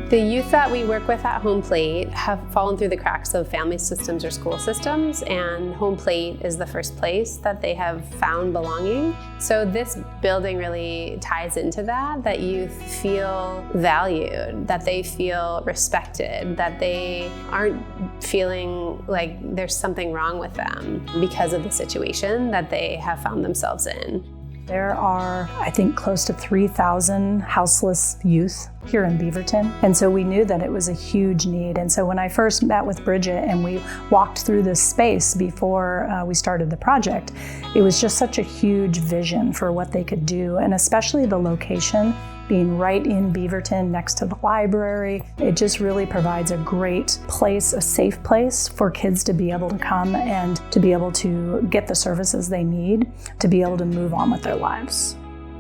The youth that we work with at HomePlate have fallen through the cracks of family systems or school systems, and HomePlate is the first place that they have found belonging. So this building really ties into that youth feel valued, that they feel respected, that they aren't feeling like there's something wrong with them because of the situation that they have found themselves in. There are, I think, close to 3,000 houseless youth here in Beaverton. And so we knew that it was a huge need. And so when I first met with Bridget and we walked through this space before we started the project, it was just such a huge vision for what they could do, and especially the location being right in Beaverton next to the library. It just really provides a great place, a safe place for kids to be able to come and to be able to get the services they need to be able to move on with their lives.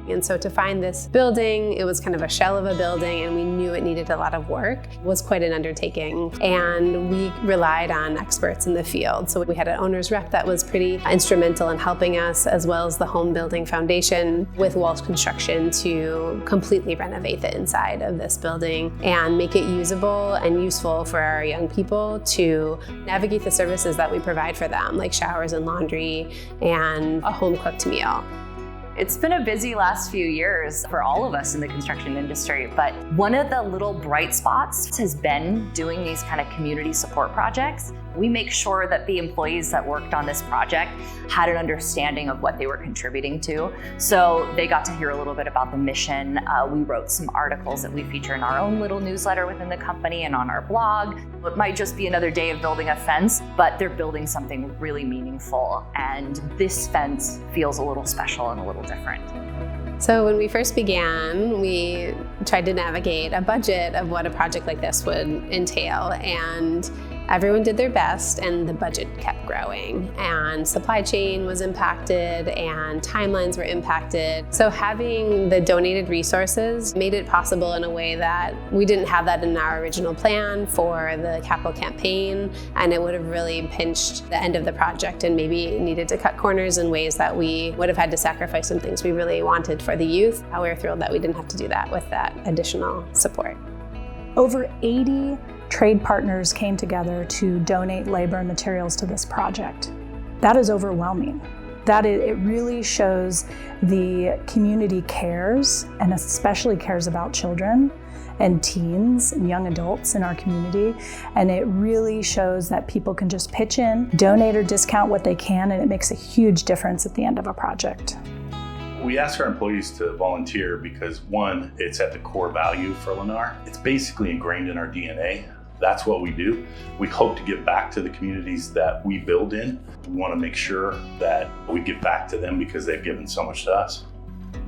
And so to find this building, it was kind of a shell of a building, and we knew it needed a lot of work. It was quite an undertaking, and we relied on experts in the field. So we had an owner's rep that was pretty instrumental in helping us, as well as the Home Building Foundation with Walsh Construction, to completely renovate the inside of this building and make it usable and useful for our young people to navigate the services that we provide for them, like showers and laundry and a home-cooked meal. It's been a busy last few years for all of us in the construction industry, but one of the little bright spots has been doing these kind of community support projects. We make sure that the employees that worked on this project had an understanding of what they were contributing to. So they got to hear a little bit about the mission. We wrote some articles that we feature in our own little newsletter within the company and on our blog. It might just be another day of building a fence, but they're building something really meaningful. And this fence feels a little special and a little different. So when we first began, we tried to navigate a budget of what a project like this would entail, and everyone did their best, and the budget kept growing, and supply chain was impacted and timelines were impacted. So having the donated resources made it possible in a way that we didn't have that in our original plan for the capital campaign, and it would have really pinched the end of the project and maybe needed to cut corners in ways that we would have had to sacrifice some things we really wanted for the youth. We were thrilled that we didn't have to do that with that additional support. Over 80 trade partners came together to donate labor and materials to this project. That is overwhelming. It really shows the community cares, and especially cares about children and teens and young adults in our community. And it really shows that people can just pitch in, donate or discount what they can, and it makes a huge difference at the end of a project. We ask our employees to volunteer because, one, it's at the core value for Lennar. It's basically ingrained in our DNA. That's what we do. We hope to give back to the communities that we build in. We want to make sure that we give back to them because they've given so much to us.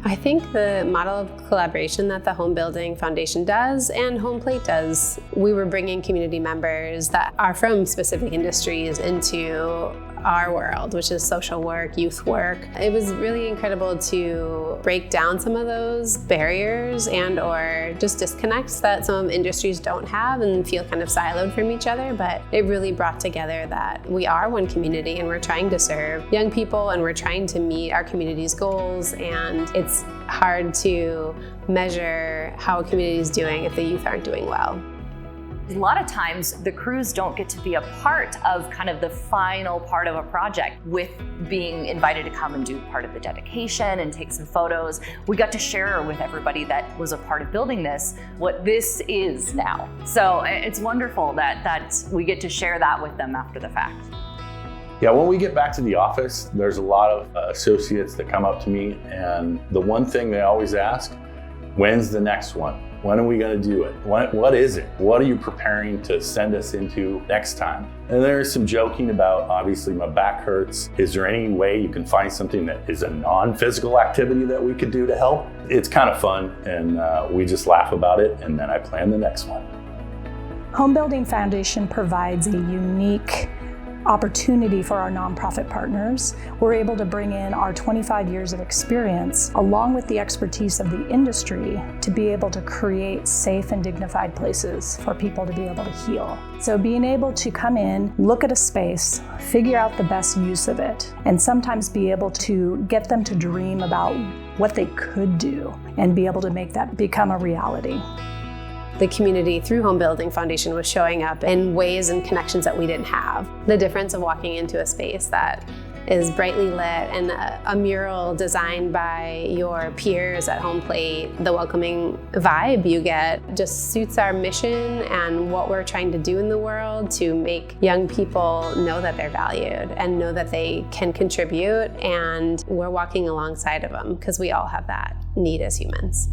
I think the model of collaboration that the Home Building Foundation does and HomePlate does, we were bringing community members that are from specific industries into our world, which is social work, youth work. It was really incredible to break down some of those barriers and or just disconnects that some industries don't have and feel kind of siloed from each other, but it really brought together that we are one community and we're trying to serve young people and we're trying to meet our community's goals, and it's hard to measure how a community is doing if the youth aren't doing well. A lot of times the crews don't get to be a part of kind of the final part of a project with being invited to come and do part of the dedication and take some photos. We got to share with everybody that was a part of building this what this is now. So it's wonderful that we get to share that with them after the fact. Yeah, when we get back to the office, there's a lot of associates that come up to me, and the one thing they always ask, when's the next one? When are we going to do it? What is it? What are you preparing to send us into next time? And there's some joking about, obviously my back hurts. Is there any way you can find something that is a non-physical activity that we could do to help? It's kind of fun, and we just laugh about it, and then I plan the next one. Home Building Foundation provides a unique opportunity for our nonprofit partners. We're able to bring in our 25 years of experience along with the expertise of the industry to be able to create safe and dignified places for people to be able to heal. So being able to come in, look at a space, figure out the best use of it, and sometimes be able to get them to dream about what they could do and be able to make that become a reality. the community through Home Building Foundation was showing up in ways and connections that we didn't have. The difference of walking into a space that is brightly lit and a mural designed by your peers at HomePlate, the welcoming vibe you get just suits our mission and what we're trying to do in the world to make young people know that they're valued and know that they can contribute, and we're walking alongside of them because we all have that need as humans.